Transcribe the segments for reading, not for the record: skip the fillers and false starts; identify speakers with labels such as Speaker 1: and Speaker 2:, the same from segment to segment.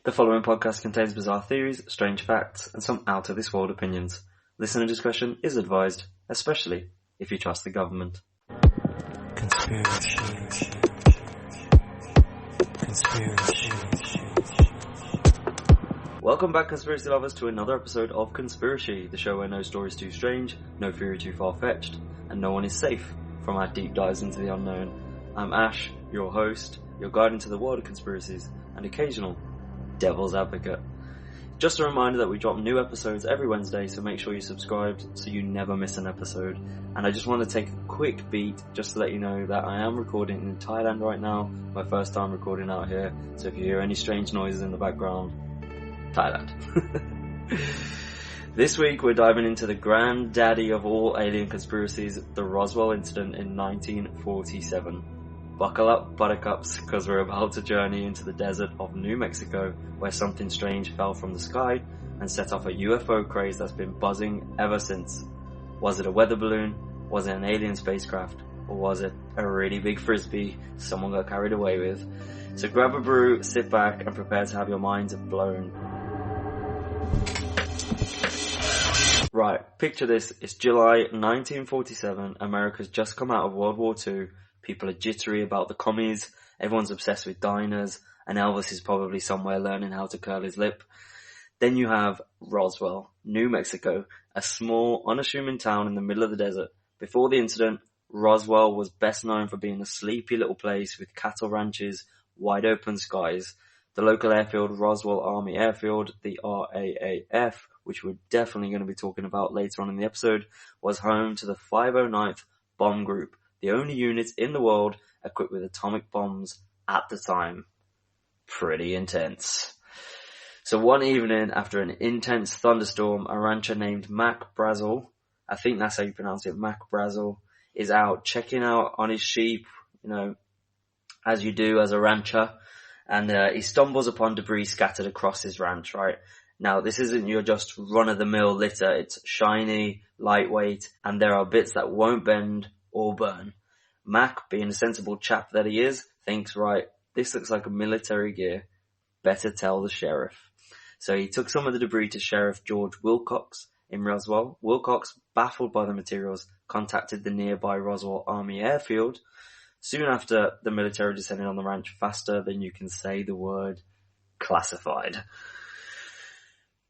Speaker 1: The following podcast contains bizarre theories, strange facts, and some out-of-this-world opinions. Listener discretion is advised, especially if you trust the government. Conspirashy. Welcome back, conspiracy lovers, to another episode of Conspirashy, the show where no story is too strange, no theory too far-fetched, and no one is safe from our deep dives into the unknown. I'm Ash, your host, your guide into the world of conspiracies, and occasional devil's advocate. Just a reminder that we drop new episodes every Wednesday, so make sure you're subscribed so you never miss an episode. And I just want to take a quick beat just to let you know that I am recording in Thailand right now, my first time recording out here, so if you hear any strange noises in the background, Thailand. This week we're diving into the granddaddy of all alien conspiracies, the Roswell Incident in 1947. Buckle up, buttercups, because we're about to journey into the desert of New Mexico, where something strange fell from the sky and set off a UFO craze that's been buzzing ever since. Was it a weather balloon? Was it an alien spacecraft? Or was it a really big frisbee someone got carried away with? So grab a brew, sit back, and prepare to have your minds blown. Right, picture this. It's July 1947. America's just come out of World War II. People are jittery about the commies, everyone's obsessed with diners, and Elvis is probably somewhere learning how to curl his lip. Then you have Roswell, New Mexico, a small, unassuming town in the middle of the desert. Before the incident, Roswell was best known for being a sleepy little place with cattle ranches, wide open skies. The local airfield, Roswell Army Airfield, the RAAF, which we're definitely going to be talking about later on in the episode, was home to the 509th Bomb Group, the only units in the world equipped with atomic bombs at the time. Pretty intense. So one evening, after an intense thunderstorm, a rancher named Mac Brazel, I think that's how you pronounce it, Mac Brazel, is out checking out on his sheep, as you do as a rancher, and he stumbles upon debris scattered across his ranch, right? Now, this isn't your just run-of-the-mill litter. It's shiny, lightweight, and there are bits that won't bend or burn. Mac, being a sensible chap that he is, thinks, right, this looks like a military gear. Better tell the sheriff. So he took some of the debris to Sheriff George Wilcox in Roswell. Wilcox, baffled by the materials, contacted the nearby Roswell Army Airfield. Soon after, the military descended on the ranch faster than you can say the word classified.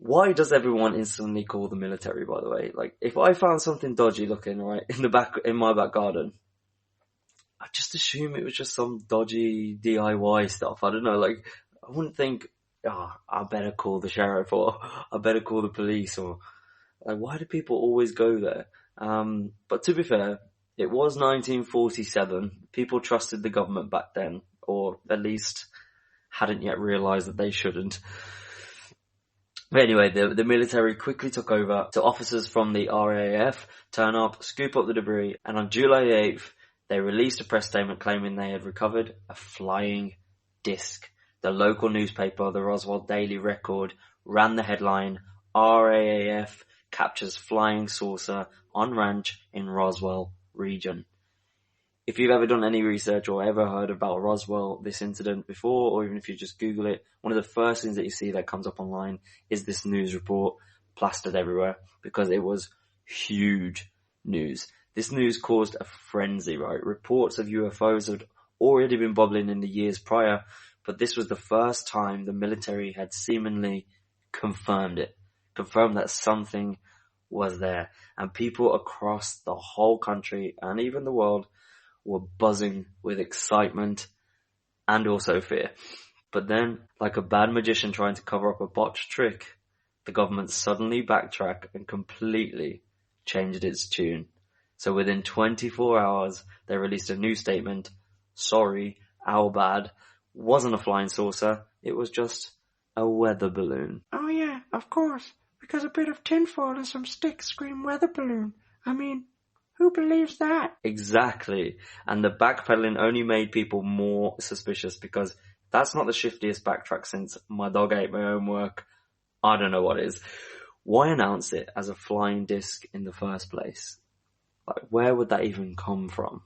Speaker 1: Why does everyone instantly call the military, by the way? Like, if I found something dodgy looking, right, in my back garden, I'd just assume it was just some dodgy DIY stuff. I don't know, like, I wouldn't think, I better call the sheriff, or I better call the police, or, like, why do people always go there? But to be fair, it was 1947. People trusted the government back then, or at least hadn't yet realised that they shouldn't. But anyway, the military quickly took over, so officers from the RAF turn up, scoop up the debris, and on July 8th, they released a press statement claiming they had recovered a flying disc. The local newspaper, the Roswell Daily Record, ran the headline, RAAF captures flying saucer on ranch in Roswell region. If you've ever done any research or ever heard about Roswell, this incident before, or even if you just Google it, one of the first things that you see that comes up online is this news report plastered everywhere, because it was huge news. This news caused a frenzy, right? Reports of UFOs had already been bubbling in the years prior, but this was the first time the military had seemingly confirmed that something was there. And people across the whole country and even the world were buzzing with excitement and also fear. But then, like a bad magician trying to cover up a botched trick, the government suddenly backtracked and completely changed its tune. So within 24 hours, they released a new statement. Sorry, our bad. Wasn't a flying saucer. It was just a weather balloon.
Speaker 2: Oh yeah, of course. Because a bit of tinfoil and some sticks scream weather balloon. I mean, who believes that?
Speaker 1: Exactly. And the backpedaling only made people more suspicious, because that's not the shiftiest backtrack since my dog ate my own work. I don't know what is. Why announce it as a flying disc in the first place? Like, where would that even come from?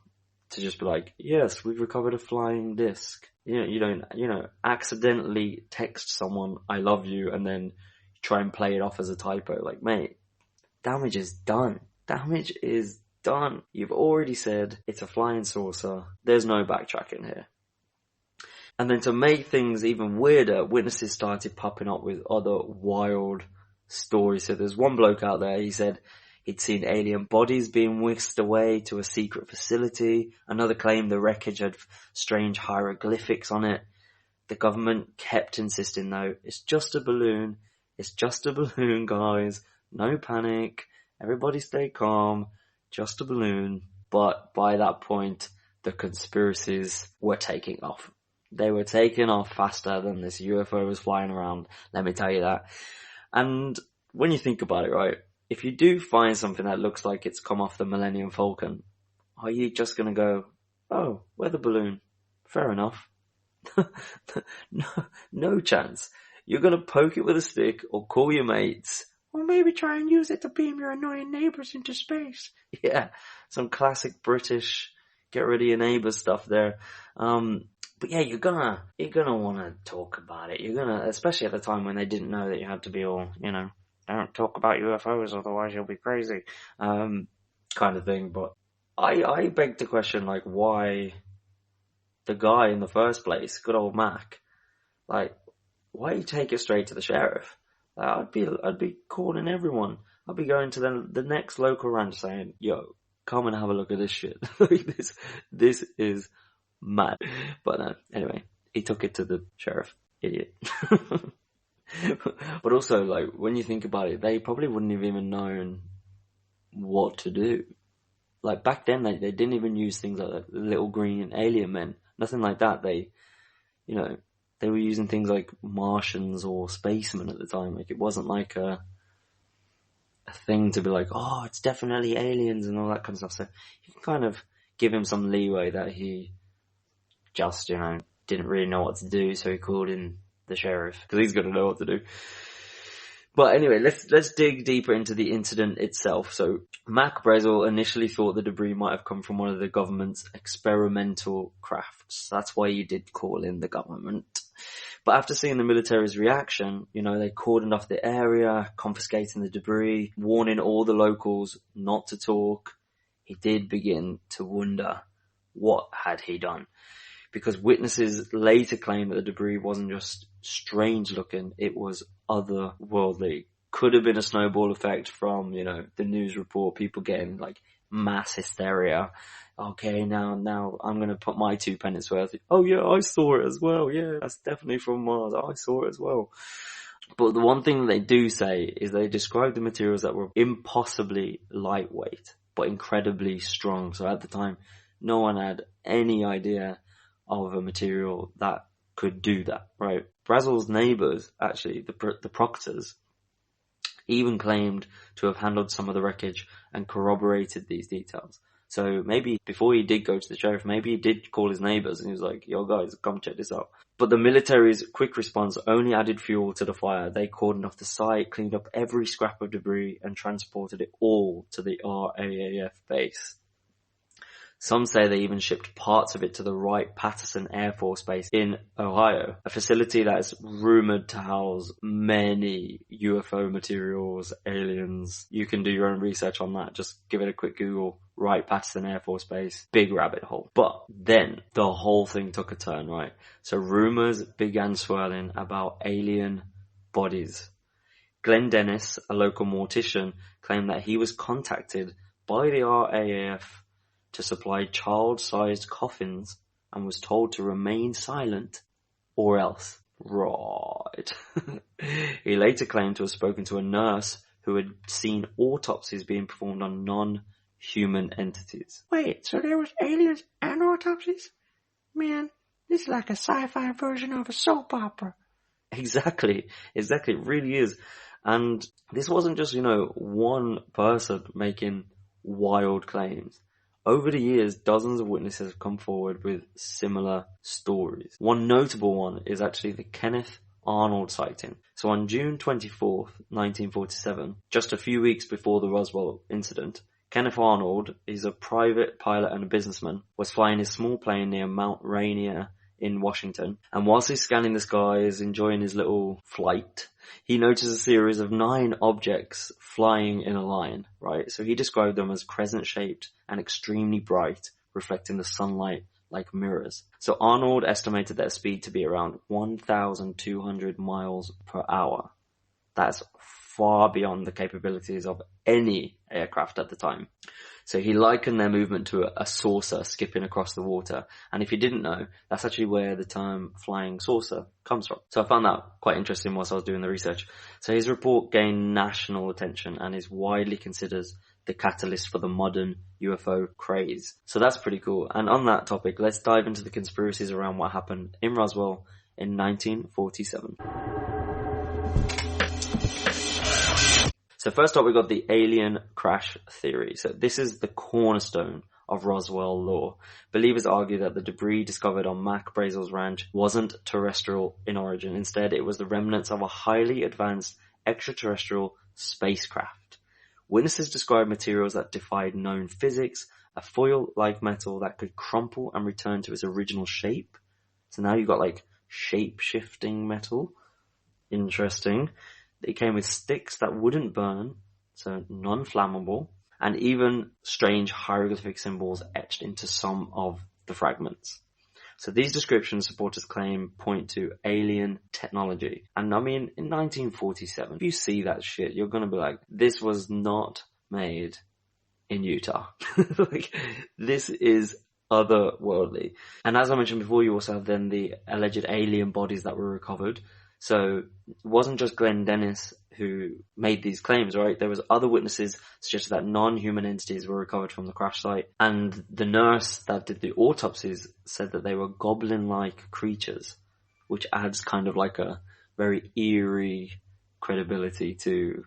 Speaker 1: to just be like, yes, we've recovered a flying disc. You don't, accidentally text someone, I love you, and then try and play it off as a typo. Like, mate, damage is done. Damage is done. You've already said it's a flying saucer. There's no backtracking here. And then to make things even weirder, witnesses started popping up with other wild stories. So there's one bloke out there, he said he'd seen alien bodies being whisked away to a secret facility. Another claimed the wreckage had strange hieroglyphics on it. The government kept insisting, though, it's just a balloon. It's just a balloon, guys. No panic. Everybody stay calm. Just a balloon. But by that point, the conspiracies were taking off. They were taking off faster than this UFO was flying around, let me tell you that. And when you think about it, right, if you do find something that looks like it's come off the Millennium Falcon, are you just going to go, oh, weather balloon? Fair enough. No chance. You're going to poke it with a stick or call your mates.
Speaker 2: Or maybe try and use it to beam your annoying neighbours into space.
Speaker 1: Yeah, some classic British get rid of your neighbours stuff there. But yeah, you're gonna want to talk about it. You're gonna, especially at the time when they didn't know that you had to be all, don't talk about UFOs, otherwise you'll be crazy, kind of thing. But I beg to question, like, why the guy in the first place, good old Mac, like, why you take it straight to the sheriff? Like, I'd be calling everyone. I'd be going to the next local ranch saying, yo, come and have a look at this shit. Like, this is mad. But anyway, he took it to the sheriff. Idiot. But also, like, when you think about it, they probably wouldn't have even known what to do. Like, back then, they didn't even use things like little green alien men. Nothing like that. They were using things like Martians or spacemen at the time. Like, it wasn't like a thing to be like, oh, it's definitely aliens and all that kind of stuff. So you can kind of give him some leeway that he just, didn't really know what to do, so he called in the sheriff, because he's going to know what to do. But anyway, let's dig deeper into the incident itself. So Mac Brazel initially thought the debris might have come from one of the government's experimental crafts. That's why he did call in the government. But after seeing the military's reaction, they cordoned off the area, confiscating the debris, warning all the locals not to talk. He did begin to wonder, what had he done? Because witnesses later claimed that the debris wasn't just strange looking, it was otherworldly. Could have been a snowball effect from, the news report, people getting like mass hysteria. Okay, now I'm going to put my 2 pence worth. Oh yeah, I saw it as well. Yeah, that's definitely from Mars. I saw it as well. But the one thing they do say is they describe the materials that were impossibly lightweight, but incredibly strong. So at the time, no one had any idea of a material that could do that, right? Brazel's neighbours, actually, the Proctors, even claimed to have handled some of the wreckage and corroborated these details. So maybe before he did go to the sheriff, maybe he did call his neighbours and he was like, yo guys, come check this out. But the military's quick response only added fuel to the fire. They cordoned off the site, cleaned up every scrap of debris and transported it all to the RAAF base. Some say they even shipped parts of it to the Wright-Patterson Air Force Base in Ohio, a facility that is rumored to house many UFO materials, aliens. You can do your own research on that. Just give it a quick Google. Wright-Patterson Air Force Base. Big rabbit hole. But then the whole thing took a turn, right? So rumors began swirling about alien bodies. Glenn Dennis, a local mortician, claimed that he was contacted by the RAAF to supply child-sized coffins and was told to remain silent or else. Right. He later claimed to have spoken to a nurse who had seen autopsies being performed on non-human entities.
Speaker 2: Wait, so there was aliens and autopsies? Man, this is like a sci-fi version of a soap opera.
Speaker 1: Exactly. It really is. And this wasn't just, one person making wild claims. Over the years, dozens of witnesses have come forward with similar stories. One notable one is actually the Kenneth Arnold sighting. So on June 24th, 1947, just a few weeks before the Roswell incident, Kenneth Arnold, he's a private pilot and a businessman, was flying his small plane near Mount Rainier in Washington, and whilst he's scanning the skies, enjoying his little flight, he noticed a series of 9 objects flying in a line, right? So he described them as crescent-shaped and extremely bright, reflecting the sunlight like mirrors. So Arnold estimated their speed to be around 1,200 miles per hour. That's far beyond the capabilities of any aircraft at the time. So he likened their movement to a saucer skipping across the water. And if you didn't know, that's actually where the term flying saucer comes from. So I found that quite interesting whilst I was doing the research. So his report gained national attention and is widely considered the catalyst for the modern UFO craze. So that's pretty cool. And on that topic, let's dive into the conspiracies around what happened in Roswell in 1947. So first up, we got the alien crash theory. So this is the cornerstone of Roswell lore. Believers argue that the debris discovered on Mac Brazel's ranch wasn't terrestrial in origin. Instead, it was the remnants of a highly advanced extraterrestrial spacecraft. Witnesses described materials that defied known physics, a foil-like metal that could crumple and return to its original shape. So now you've got like shape-shifting metal. Interesting. It came with sticks that wouldn't burn, so non-flammable, and even strange hieroglyphic symbols etched into some of the fragments. So these descriptions supporters claim point to alien technology. And I mean, in 1947, if you see that shit, you're gonna be like, this was not made in Utah. Like, this is otherworldly. And as I mentioned before, you also have then the alleged alien bodies that were recovered. So it wasn't just Glenn Dennis who made these claims, right? There was other witnesses suggesting that non-human entities were recovered from the crash site. And the nurse that did the autopsies said that they were goblin-like creatures, which adds kind of like a very eerie credibility to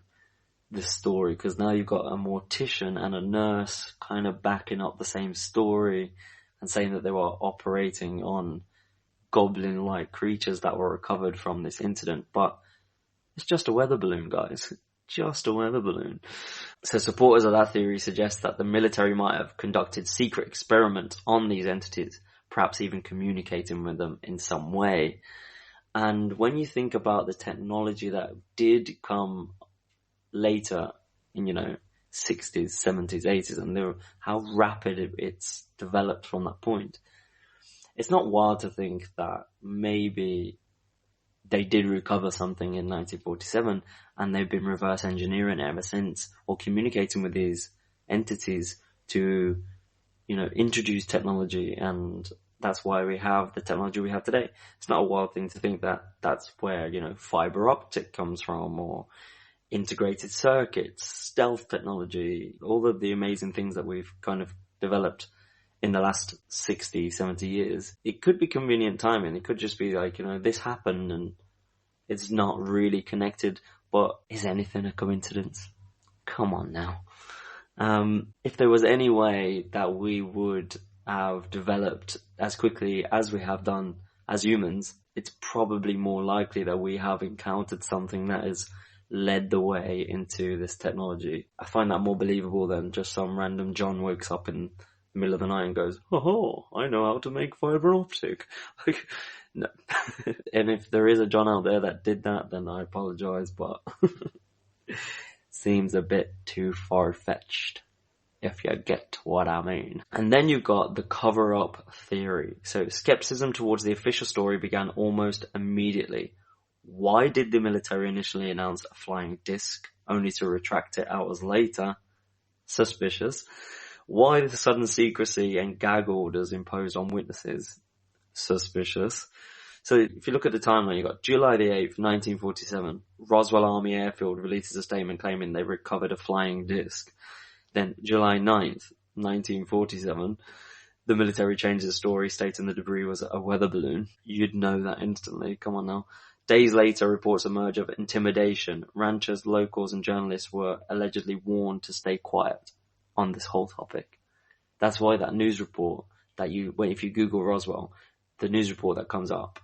Speaker 1: the story. Because now you've got a mortician and a nurse kind of backing up the same story and saying that they were operating on goblin-like creatures that were recovered from this incident. But it's just a weather balloon, guys. Just a weather balloon. So supporters of that theory suggest that the military might have conducted secret experiments on these entities, perhaps even communicating with them in some way. And when you think about the technology that did come later in, 60s, 70s, 80s, and how rapid it's developed from that point, it's not wild to think that maybe they did recover something in 1947 and they've been reverse engineering ever since, or communicating with these entities to, introduce technology, and that's why we have the technology we have today. It's not a wild thing to think that that's where, fiber optic comes from, or integrated circuits, stealth technology, all of the amazing things that we've kind of developed in the last 60, 70 years. It could be convenient timing. It could just be like, this happened and it's not really connected, but is anything a coincidence? Come on now. If there was any way that we would have developed as quickly as we have done as humans, it's probably more likely that we have encountered something that has led the way into this technology. I find that more believable than just some random John wakes up in middle of the night and goes, oh, I know how to make fiber optic. Like, no. And if there is a John out there that did that, then I apologize, but seems a bit too far-fetched, if you get what I mean. And then you've got the cover-up theory. So skepticism towards the official story began almost immediately. Why did the military initially announce a flying disc, only to retract it hours later? Suspicious. Why the sudden secrecy and gag orders imposed on witnesses? Suspicious. So if you look at the timeline, you've got July the 8th, 1947. Roswell Army Airfield releases a statement claiming they recovered a flying disc. Then July 9th, 1947, the military changes the story stating the debris was a weather balloon. You'd know that instantly. Come on now. Days later, reports emerge of intimidation. Ranchers, locals, and journalists were allegedly warned to stay quiet on this whole topic. That's why that news report that if you Google Roswell, the news report that comes up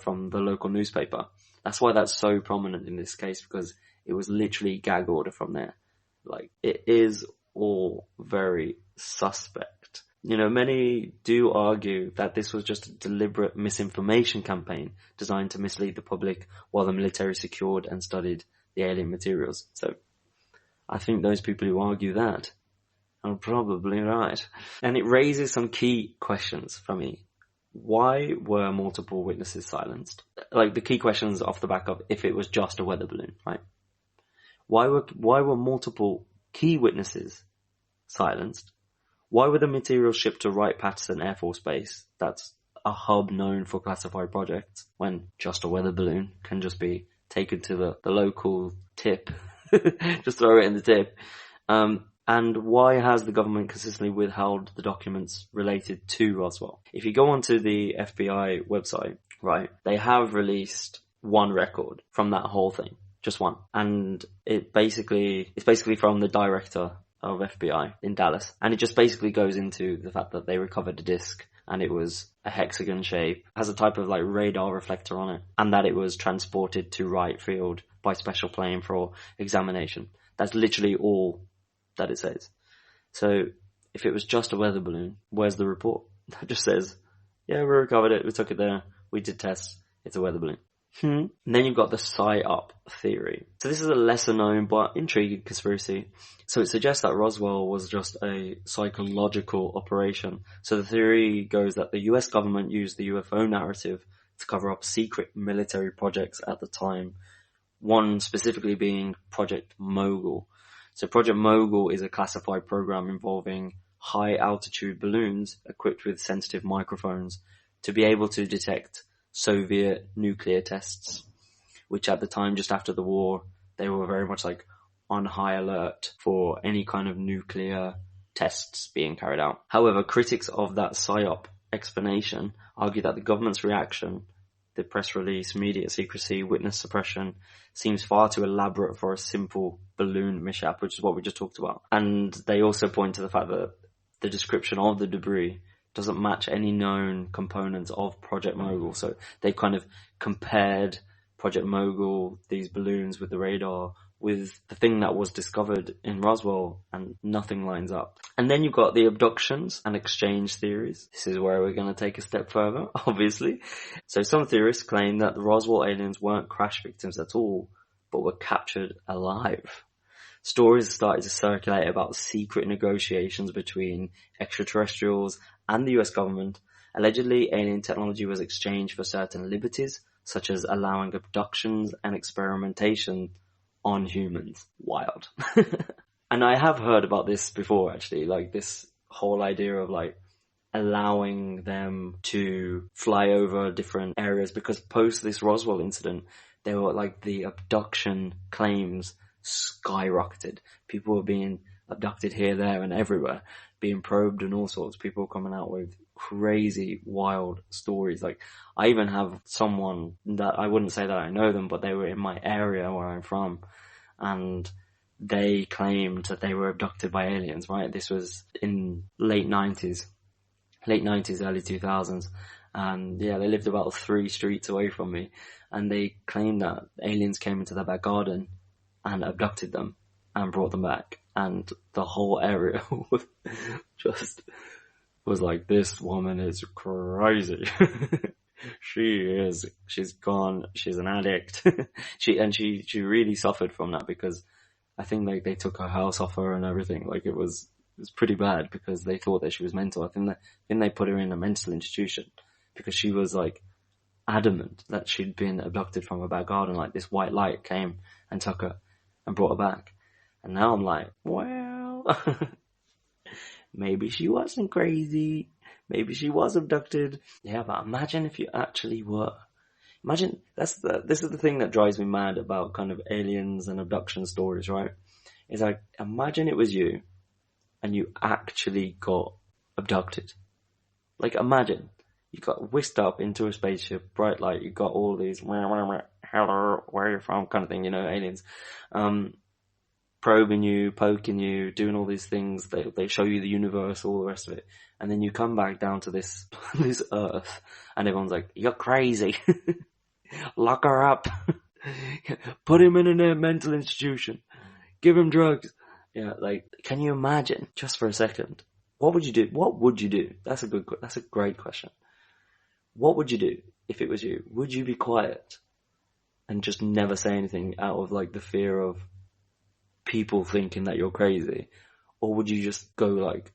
Speaker 1: from the local newspaper, that's why that's so prominent in this case, because it was literally gag order from there. Like, it is all very suspect. You know, many do argue that this was just a deliberate misinformation campaign designed to mislead the public while the military secured and studied the alien materials. So I think those people who argue that are probably right. And it raises some key questions for me. Why were multiple witnesses silenced? Like the key questions off the back of if it was just a weather balloon, right? Why were multiple key witnesses silenced? Why were the materials shipped to Wright-Patterson Air Force Base? That's a hub known for classified projects, when just a weather balloon can just be taken to the local tip. Just throw it in the tip. And why has the government consistently withheld the documents related to Roswell? If you go onto the FBI website, right, they have released one record from that whole thing. Just one. And it's basically from the director of FBI in Dallas. And it just basically goes into the fact that they recovered a disc and it was a hexagon shape, has a type of like radar reflector on it, and that it was transported to Wright Field by special plane for examination. That's literally all that it says. So if it was just a weather balloon, where's the report? That just says, yeah, we recovered it, we took it there, we did tests, it's a weather balloon. And then you've got the psyop theory. So this is a lesser known but intriguing conspiracy. So it suggests that Roswell was just a psychological operation. So the theory goes that the US government used the UFO narrative to cover up secret military projects at the time. One specifically being Project Mogul. So Project Mogul is a classified program involving high altitude balloons equipped with sensitive microphones to be able to detect Soviet nuclear tests, which at the time, just after the war, they were very much like on high alert for any kind of nuclear tests being carried out. However, critics of that PSYOP explanation argue that the government's reaction, the press release, media secrecy, witness suppression, seems far too elaborate for a simple balloon mishap, which is what we just talked about. And they also point to the fact that the description of the debris doesn't match any known components of Project Mogul. So they kind of compared Project Mogul, these balloons with the radar, with the thing that was discovered in Roswell, and nothing lines up. And then you've got the abductions and exchange theories. This is where we're going to take a step further, obviously. So some theorists claim that the Roswell aliens weren't crash victims at all, but were captured alive. Stories started to circulate about secret negotiations between extraterrestrials and the US government. Allegedly, alien technology was exchanged for certain liberties, such as allowing abductions and experimentation on humans. Wild. And I have heard about this before, actually, like this whole idea of like allowing them to fly over different areas, because post this Roswell incident, they were like the abduction claims skyrocketed. People were being abducted here, there and everywhere, being probed and all sorts. People coming out with crazy, wild stories. Like, I even have someone that I wouldn't say that I know them, but they were in my area where I'm from, and they claimed that they were abducted by aliens, right? This was in late 90s, early 2000s. And yeah, they lived about 3 streets away from me, and they claimed that aliens came into their back garden and abducted them and brought them back. And the whole area was like, this woman is crazy. She's gone, she's an addict. She really suffered from that, because I think they took her house off her and everything. Like, it was pretty bad, because they thought that she was mental. I think they put her in a mental institution, because she was like adamant that she'd been abducted from her back garden. Like, this white light came and took her and brought her back. And now I'm like, well, maybe she wasn't crazy. Maybe she was abducted. Yeah, but imagine if you actually were. Imagine, this is the thing that drives me mad about kind of aliens and abduction stories, right? Is like, imagine it was you and you actually got abducted. Like, imagine you got whisked up into a spaceship, bright light, you got all these, hello, where are you from, kind of thing, you know, aliens, probing you, poking you, doing all these things. They show you the universe, all the rest of it. And then you come back down to this earth, and everyone's like, you're crazy. Lock her up. Put him in a mental institution. Give him drugs. Yeah, like, can you imagine, just for a second, what would you do? What would you do? That's a great question. What would you do if it was you? Would you be quiet and just never say anything out of like the fear of people thinking that you're crazy? Or would you just go like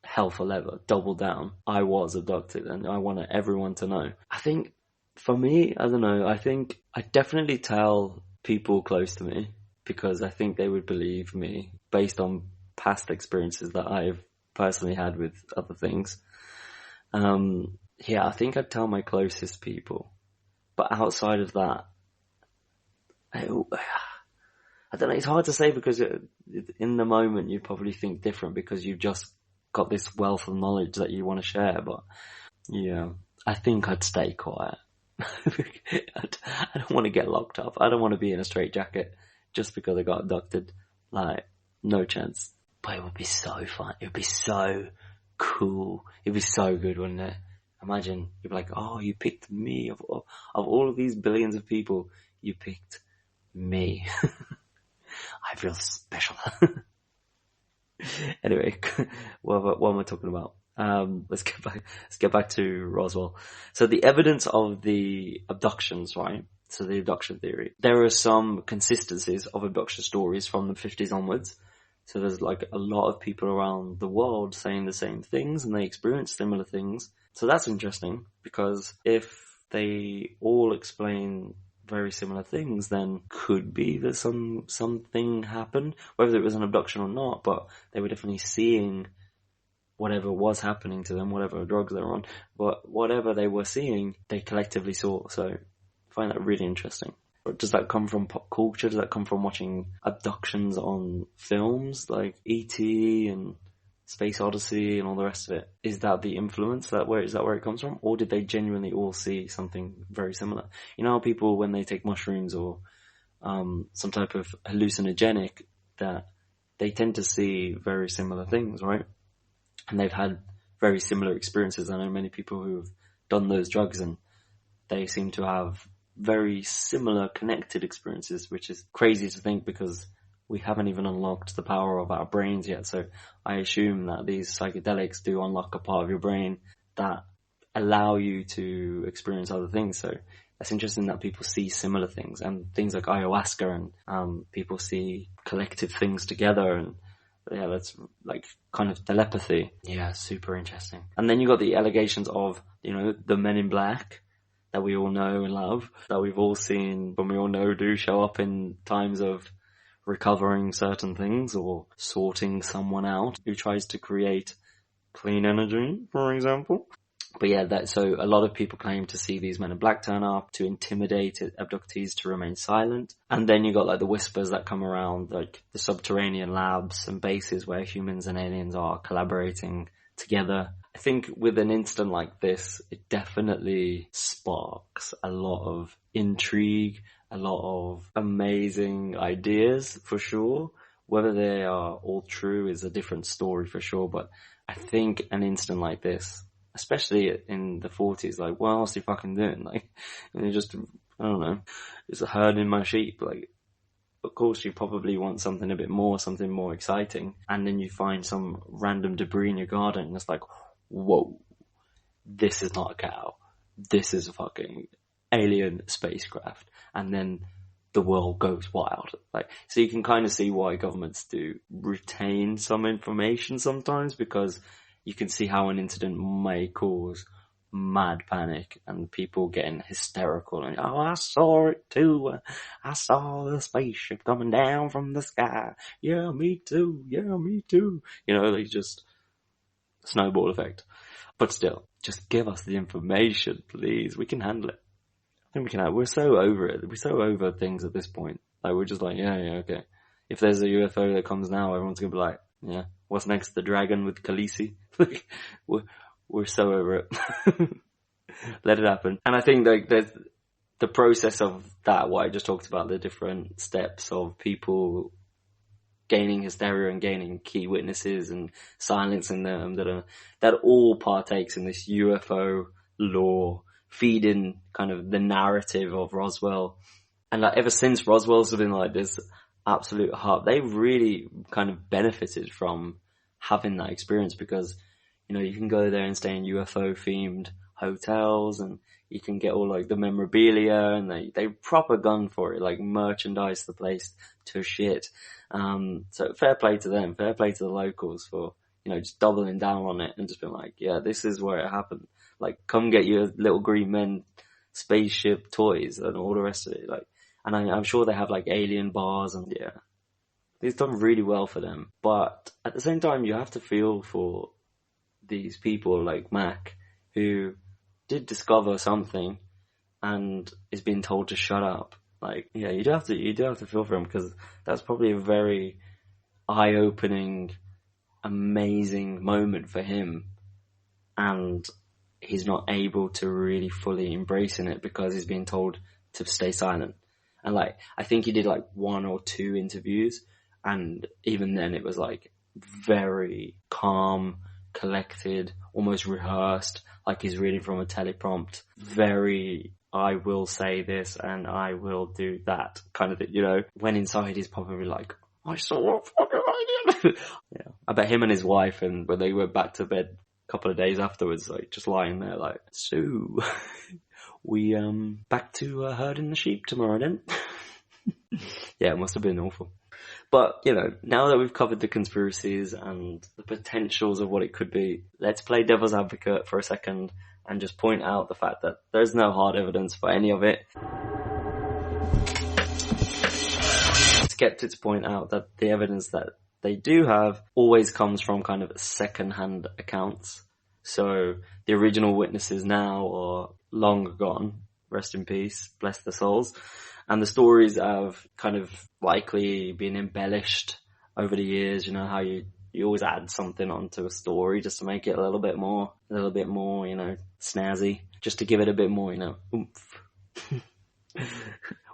Speaker 1: hell for leather, double down? I was abducted and I want everyone to know. I think for me, I don't know, I think I definitely tell people close to me because I think they would believe me based on past experiences that I've personally had with other things. Yeah, I think I'd tell my closest people. But outside of that, I don't know, it's hard to say because in the moment you probably think different because you've just got this wealth of knowledge that you want to share. But yeah, I think I'd stay quiet. I don't want to get locked up. I don't want to be in a straitjacket just because I got abducted. Like, no chance. But it would be so fun. It would be so cool. It'd be so good, wouldn't it? Imagine, you'd be like, oh, you picked me. Of all of these billions of people, you picked me. I feel special. Anyway, what am I talking about? Let's get back to Roswell. So the evidence of the abductions, right? So the abduction theory. There are some consistencies of abduction stories from the 50s onwards. So there's like a lot of people around the world saying the same things and they experience similar things. So that's interesting because if they all explain very similar things, then could be that something happened, whether it was an abduction or not, but they were definitely seeing whatever was happening to them, whatever drugs they were on, but whatever they were seeing, they collectively saw. So I find that really interesting. Does that come from pop culture? Does that come from watching abductions on films like E.T. and Space Odyssey and all the rest of it? Is that the influence? Is that where it comes from? Or did they genuinely all see something very similar? You know how people, when they take mushrooms or some type of hallucinogenic, that they tend to see very similar things, right? And they've had very similar experiences. I know many people who have done those drugs and they seem to have very similar connected experiences, which is crazy to think because we haven't even unlocked the power of our brains yet. So I assume that these psychedelics do unlock a part of your brain that allow you to experience other things. So that's interesting that people see similar things, and things like ayahuasca, and people see collective things together, and yeah, that's like kind of telepathy. Yeah, super interesting. And then you got the allegations of, you know, the Men in Black that we all know and love, that we've all seen, but we all know do show up in times of recovering certain things or sorting someone out who tries to create clean energy, for example. But yeah, so a lot of people claim to see these Men in Black turn up to intimidate abductees to remain silent. And then you got like the whispers that come around, like the subterranean labs and bases where humans and aliens are collaborating together. I think with an incident like this, it definitely sparks a lot of intrigue, a lot of amazing ideas for sure. Whether they are all true is a different story for sure, but I think an incident like this, especially in the 40s, like, what else are you fucking doing? Like, you're just, I don't know, just herding my sheep. Like, of course you probably want something a bit more, something more exciting, and then you find some random debris in your garden and it's like, whoa, this is not a cow. This is a fucking alien spacecraft. And then the world goes wild. Like, so you can kind of see why governments do retain some information sometimes, because you can see how an incident may cause mad panic and people getting hysterical and, oh, I saw it too. I saw the spaceship coming down from the sky. Yeah, me too. Yeah, me too. You know, they just snowball effect. But still, just give us the information, please. We can handle it. I think we can. We're so over it. We're so over things at this point. Like, we're just like, yeah, okay. If there's a UFO that comes now, everyone's gonna be like, yeah, what's next? The dragon with Khaleesi? We're so over it. Let it happen. And I think like there's the process of that, what I just talked about, the different steps of people gaining hysteria and gaining key witnesses and silencing them, that all partakes in this UFO lore, feeding kind of the narrative of Roswell. And like ever since Roswell's been like this absolute hub. They really kind of benefited from having that experience because, you know, you can go there and stay in UFO themed hotels and you can get all like the memorabilia and they proper gun for it, like merchandise the place to shit. So fair play to them, fair play to the locals for, you know, just doubling down on it and just being like, yeah, this is where it happened. Like, come get your little green men spaceship toys and all the rest of it. Like, and I'm sure they have like alien bars and yeah, it's done really well for them. But at the same time, you have to feel for these people like Mac who did discover something and is being told to shut up. Like, yeah, you do have to feel for him because that's probably a very eye-opening, amazing moment for him, and he's not able to really fully embrace in it because he's being told to stay silent. And like, I think he did like 1 or 2 interviews, and even then it was like very calm, collected, almost rehearsed, like he's reading from a teleprompt, very, I will say this and I will do that kind of thing, you know, when inside he's probably like, I saw a fucking alien. Yeah, I bet him and his wife, and when they went back to bed a couple of days afterwards, like just lying there like, so we back to herding the sheep tomorrow then. Yeah, it must have been awful. But, you know, now that we've covered the conspiracies and the potentials of what it could be, let's play devil's advocate for a second and just point out the fact that there's no hard evidence for any of it. Skeptics point out that the evidence that they do have always comes from kind of second-hand accounts. So the original witnesses now are long gone, rest in peace, bless their souls. And the stories have kind of likely been embellished over the years. You know how you always add something onto a story just to make it a little bit more, you know, snazzy, just to give it a bit more, you know, oomph.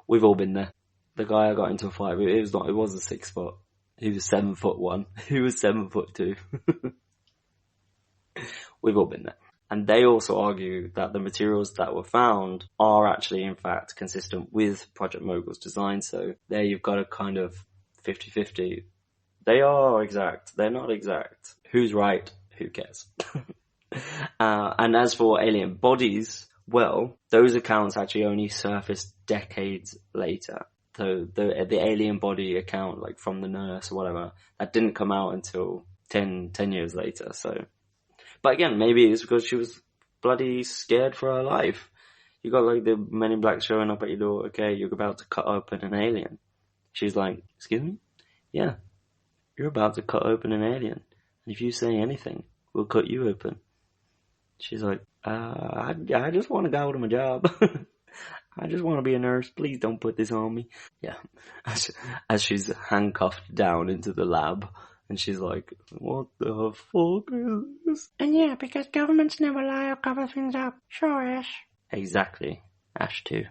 Speaker 1: We've all been there. The guy I got into a fight with, it wasn't 6 foot. He was 7'1". He was 7'2". We've all been there. And they also argue that the materials that were found are actually, in fact, consistent with Project Mogul's design. So there you've got a kind of 50-50. They are exact. They're not exact. Who's right? Who cares? And as for alien bodies, well, those accounts actually only surfaced decades later. So the alien body account, like from the nurse or whatever, that didn't come out until 10 years later. So. But again, maybe it's because she was bloody scared for her life. You got like the Men in Black showing up at your door. Okay, you're about to cut open an alien. She's like, excuse me? Yeah, you're about to cut open an alien. And if you say anything, we'll cut you open. She's like, I just want to go to my job. I just want to be a nurse. Please don't put this on me. Yeah, as she's handcuffed down into the lab. And she's like, what the fuck is this?
Speaker 2: And yeah, because governments never lie or cover things up. Sure, Ash.
Speaker 1: Exactly. Ash too.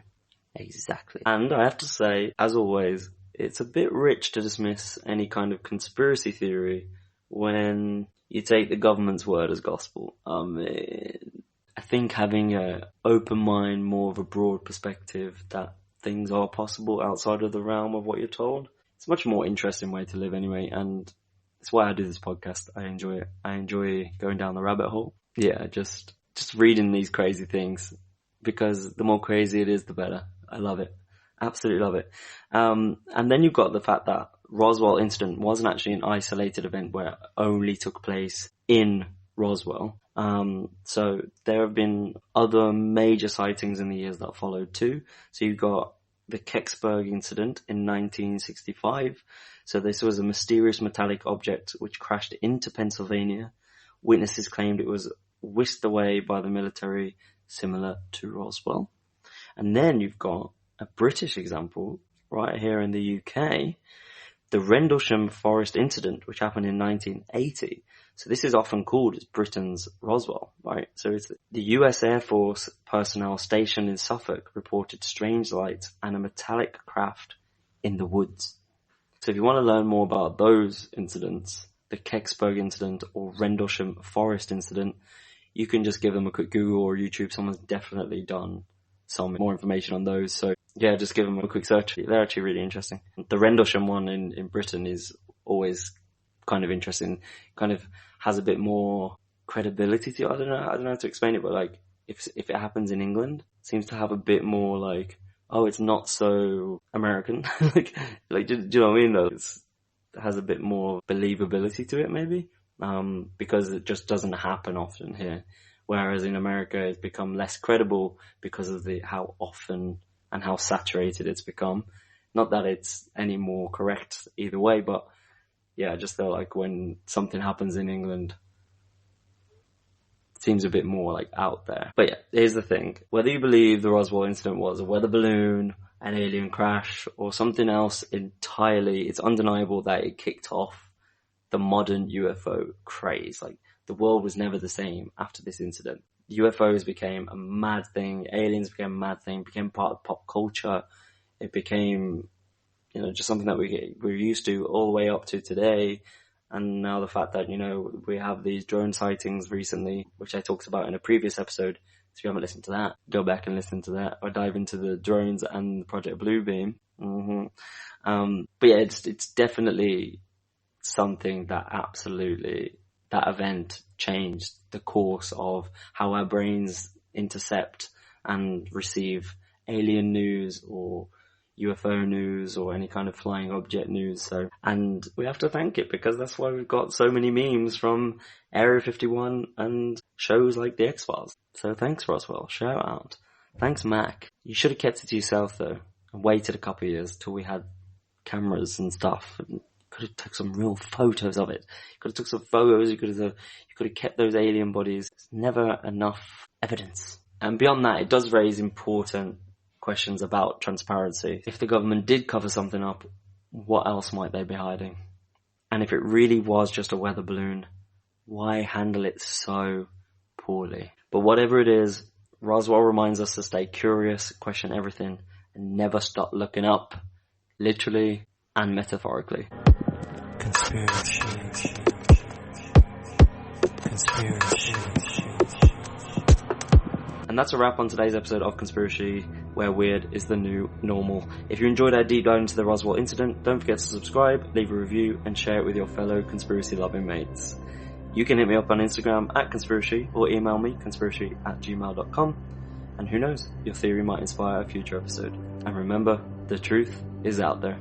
Speaker 1: Exactly. And I have to say, as always, it's a bit rich to dismiss any kind of conspiracy theory when you take the government's word as gospel. I think having an open mind, more of a broad perspective that things are possible outside of the realm of what you're told, it's a much more interesting way to live anyway, and it's why I do this podcast. I enjoy it. I enjoy going down the rabbit hole. Yeah, just reading these crazy things, because the more crazy it is, the better. I love it. Absolutely love it. And then you've got the fact that Roswell Incident wasn't actually an isolated event where it only took place in Roswell. So there have been other major sightings in the years that followed too. So you've got the Kecksburg Incident in 1965. So this was a mysterious metallic object which crashed into Pennsylvania. Witnesses claimed it was whisked away by the military, similar to Roswell. And then you've got a British example right here in the UK, the Rendlesham Forest Incident, which happened in 1980. So this is often called as Britain's Roswell, right? So it's the US Air Force personnel stationed in Suffolk reported strange lights and a metallic craft in the woods. So if you want to learn more about those incidents, the Kecksburg Incident or Rendlesham Forest Incident, you can just give them a quick Google or YouTube. Someone's definitely done some more information on those. So yeah, just give them a quick search. They're actually really interesting. The Rendlesham one in Britain is always kind of interesting, kind of has a bit more credibility to it. I don't know how to explain it, but like if it happens in England, it seems to have a bit more like, oh, it's not so American. like do you know what I mean though? It has a bit more believability to it maybe, because it just doesn't happen often here. Whereas in America it's become less credible because of how often and how saturated it's become. Not that it's any more correct either way, but yeah, I just feel like when something happens in England, it seems a bit more like out there. But yeah, here's the thing. Whether you believe the Roswell incident was a weather balloon, an alien crash, or something else entirely, it's undeniable that it kicked off the modern UFO craze. Like, the world was never the same after this incident. UFOs became a mad thing, aliens became a mad thing, became part of pop culture. It became, just something that we're used to all the way up to today. And now the fact that, we have these drone sightings recently, which I talked about in a previous episode. So if you haven't listened to that, go back and listen to that, or dive into the drones and Project Bluebeam. But yeah, it's definitely something that that event changed the course of how our brains intercept and receive alien news or UFO news or any kind of flying object news. And we have to thank it, because that's why we've got so many memes from Area 51 and shows like The X-Files. So thanks, Roswell. Shout out. Thanks, Mac. You should have kept it to yourself though and waited a couple of years till we had cameras and stuff, and could have took some real photos of it. You could have took some photos. You could have kept those alien bodies. There's never enough evidence. And beyond that, it does raise important questions about transparency. If the government did cover something up, what else might they be hiding? And if it really was just a weather balloon, why handle it so poorly? But whatever it is, Roswell reminds us to stay curious, question everything, and never stop looking up, literally and metaphorically. Conspirashy. And that's a wrap on today's episode of Conspirashy, where weird is the new normal. If you enjoyed our deep dive into the Roswell incident, don't forget to subscribe, leave a review, and share it with your fellow conspiracy-loving mates. You can hit me up on Instagram @Conspirashy, or email me, conspirashy@gmail.com. And who knows, your theory might inspire a future episode. And remember, the truth is out there.